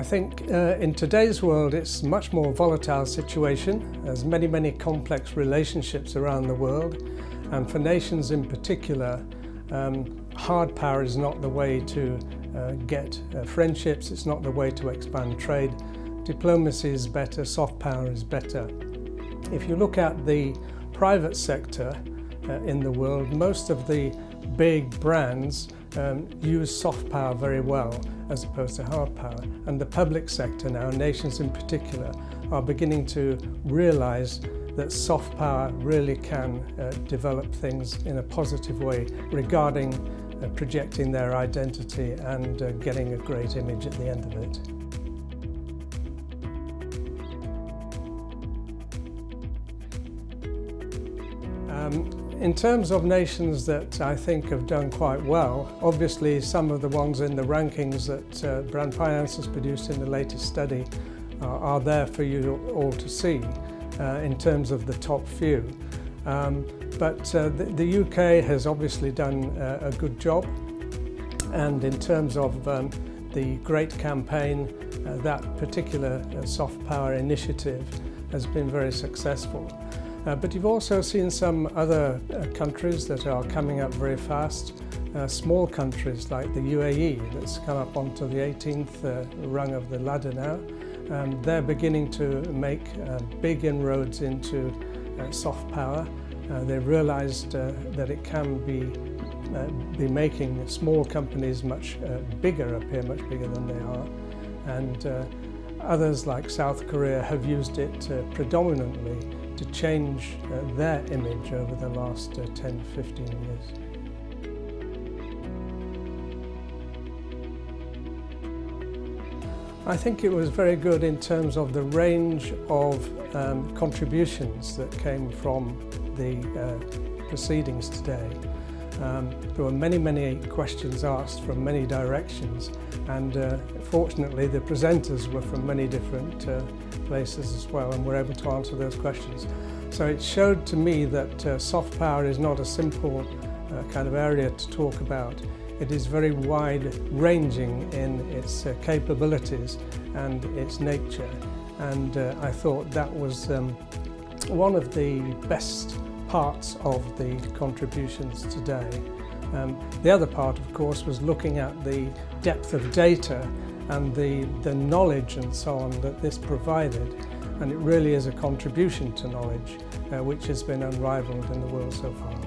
I think in today's world it's a much more volatile situation. There's many complex relationships around the world, and for nations in particular, hard power is not the way to get friendships, it's not the way to expand trade. Diplomacy is better, soft power is better. If you look at the private sector in the world, most of the big brands use soft power very well as opposed to hard power. And the public sector now, nations in particular, are beginning to realize that soft power really can develop things in a positive way regarding projecting their identity and getting a great image at the end of it. In terms of nations that I think have done quite well, obviously some of the ones in the rankings that Brand Finance has produced in the latest study are there for you all to see in terms of the top few. But the UK has obviously done a good job, and in terms of the Great Campaign, that particular soft power initiative has been very successful. But you've also seen some other countries that are coming up very fast, small countries like the UAE that's come up onto the 18th rung of the ladder now. They're beginning to make big inroads into soft power. They've realized that it can be making small companies much bigger appear much bigger than they are. And others like South Korea have used it predominantly to change their image over the last 10 to 15 years. I think it was very good in terms of the range of contributions that came from the proceedings today. There were many questions asked from many directions, and fortunately the presenters were from many different places as well and were able to answer those questions. So it showed to me that soft power is not a simple kind of area to talk about. It is very wide-ranging in its capabilities and its nature, and I thought that was one of the best parts of the contributions today. The other part, of course, was looking at the depth of data and the knowledge and so on that this provided, and it really is a contribution to knowledge which has been unrivaled in the world so far.